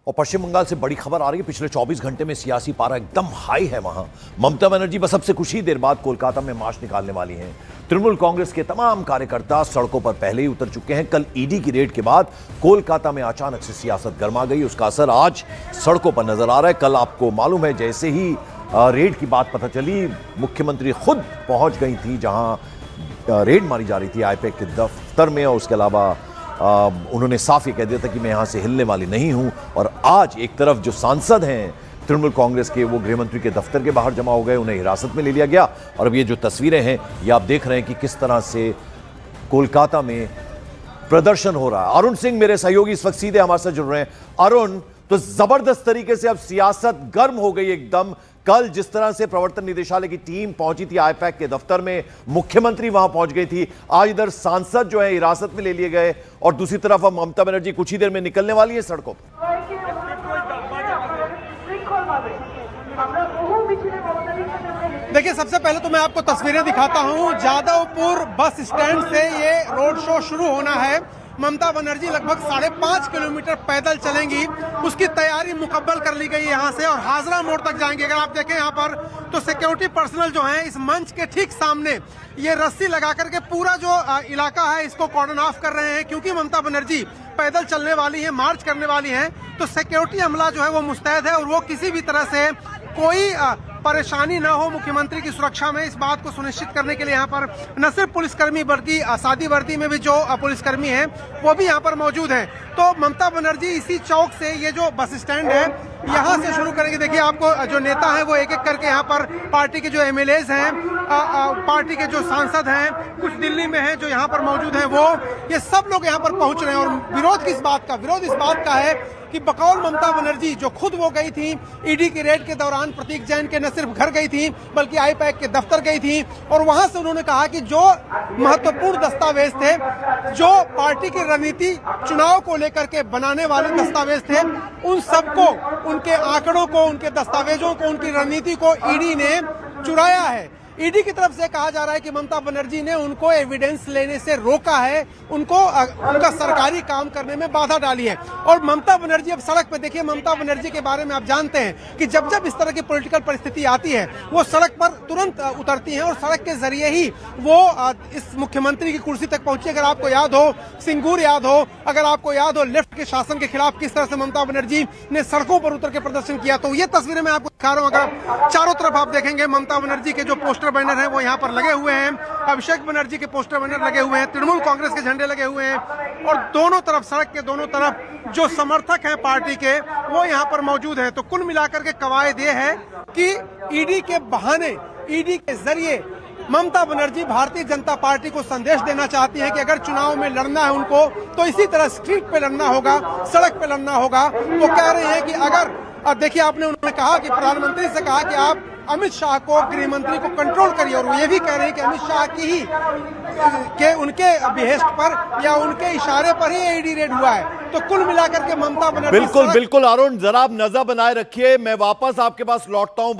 और पश्चिम बंगाल से बड़ी खबर आ रही है। पिछले 24 घंटे में सियासी पारा एकदम हाई है वहां। ममता बनर्जी बस अब से कुछ ही देर बाद कोलकाता में मार्च निकालने वाली हैं। तृणमूल कांग्रेस के तमाम कार्यकर्ता सड़कों पर पहले ही उतर चुके हैं। कल ईडी की रेड के बाद कोलकाता में अचानक से सियासत गर्मा गई, उसका असर आज सड़कों पर नजर आ रहा है। कल आपको मालूम है, जैसे ही रेड की बात पता चली, मुख्यमंत्री खुद पहुंच गई थी जहां रेड मारी जा रही थी आईपैक के दफ्तर में। और उसके अलावा उन्होंने साफ ये कह दिया था कि मैं यहां से हिलने वाली नहीं हूं। और आज एक तरफ जो सांसद हैं तृणमूल कांग्रेस के, वो गृहमंत्री के दफ्तर के बाहर जमा हो गए, उन्हें हिरासत में ले लिया गया। और अब ये जो तस्वीरें हैं ये आप देख रहे हैं कि किस तरह से कोलकाता में प्रदर्शन हो रहा है। अरुण सिंह मेरे सहयोगी इस वक्त सीधे हमारे साथ जुड़ रहे हैं। अरुण, तो जबरदस्त तरीके से अब सियासत गर्म हो गई एकदम। कल जिस तरह से प्रवर्तन निदेशालय की टीम पहुंची थी आईपैक के दफ्तर में, मुख्यमंत्री वहां पहुंच गई थी, आज इधर सांसद जो है हिरासत में ले लिए गए, और दूसरी तरफ अब ममता बनर्जी कुछ ही देर में निकलने वाली है सड़कों पर। देखिए, सबसे पहले तो मैं आपको तस्वीरें दिखाता हूं। जादवपुर बस स्टैंड से ये रोड शो शुरू होना है। ममता बनर्जी लगभग 5.5 किलोमीटर पैदल चलेंगी, उसकी तैयारी मुकम्मल कर ली गई है यहाँ से, और हाजरा मोड़ तक जाएंगे। अगर आप देखें यहाँ पर तो सिक्योरिटी पर्सनल जो हैं इस मंच के ठीक सामने ये रस्सी लगा करके पूरा जो इलाका है इसको कॉर्डन ऑफ कर रहे हैं, क्योंकि ममता बनर्जी पैदल चलने वाली है, मार्च करने वाली हैं। तो सिक्योरिटी अमला जो है वो मुस्तैद है, और वो किसी भी तरह से कोई परेशानी ना हो मुख्यमंत्री की सुरक्षा में, इस बात को सुनिश्चित करने के लिए यहाँ पर न सिर्फ पुलिसकर्मी बल्कि सादी वर्दी में भी जो पुलिसकर्मी हैं वो भी यहाँ पर मौजूद हैं। तो ममता बनर्जी इसी चौक से, ये जो बस स्टैंड है यहाँ से शुरू करेंगे। देखिए, आपको जो नेता हैं वो एक एक करके यहाँ पर, पार्टी के जो एमएलएज हैं, पार्टी के जो सांसद हैं, कुछ दिल्ली में हैं जो यहाँ पर मौजूद हैं, वो ये सब लोग यहाँ पर पहुंच रहे हैं। और विरोध इस बात का है कि बकौल ममता बनर्जी जो खुद वो गई थी ईडी की रेड के दौरान, प्रतीक जैन के न सिर्फ घर गई थी बल्कि आईपैक के दफ्तर गई थी, और वहां से उन्होंने कहा कि जो महत्वपूर्ण दस्तावेज थे, जो पार्टी की रणनीति चुनाव को लेकर के बनाने वाले दस्तावेज थे, उन सबको, उनके आंकड़ों को, उनके दस्तावेजों को, उनकी रणनीति को ईडी ने चुराया है। ईडी की तरफ से कहा जा रहा है कि ममता बनर्जी ने उनको एविडेंस लेने से रोका है, उनको उनका सरकारी काम करने में बाधा डाली है। और ममता बनर्जी अब सड़क पे, देखिए, ममता बनर्जी के बारे में आप जानते हैं कि जब जब इस तरह की पॉलिटिकल परिस्थिति आती है वो सड़क पर तुरंत उतरती हैं, और सड़क के जरिए ही वो इस मुख्यमंत्री की कुर्सी तक पहुंची। अगर आपको याद हो, सिंगूर याद हो, अगर आपको याद हो लेफ्ट के शासन के खिलाफ किस तरह से ममता बनर्जी ने सड़कों पर उतर के प्रदर्शन किया, तो ये तस्वीरें मैं आपको दिखा रहा हूँ। अगर चारों तरफ आप देखेंगे ममता बनर्जी के जो पोस्टर बैनर हैं वो यहाँ पर लगे हुए हैं, अभिषेक बनर्जी के पोस्टर बैनर लगे हुए हैं, तृणमूल कांग्रेस के झंडे लगे हुए हैं, और दोनों तरफ, सड़क के दोनों तरफ जो समर्थक हैं पार्टी के वो यहाँ पर मौजूद हैं। तो कुल मिलाकर के कवायद ये है कि ईडी के बहाने, ईडी के जरिए ममता बनर्जी भारतीय जनता पार्टी को संदेश देना चाहती हैं कि अगर चुनाव में लड़ना है उनको तो इसी तरह स्ट्रीट पे लड़ना होगा, सड़क पे लड़ना होगा। वो कह रहे हैं कि अगर, देखिए, उन्होंने कहा कि प्रधानमंत्री से कहा कि आप अमित शाह को, गृह मंत्री को कंट्रोल करिए, और वो ये भी कह रहे हैं कि अमित शाह की ही के उनके बिहेस्ट पर या उनके इशारे पर ही ईडी रेड हुआ है। तो कुल मिलाकर के ममता बनर्जी, बिल्कुल अरुण, जरा आप नजर बनाए रखिए, मैं वापस आपके पास लौटता हूं।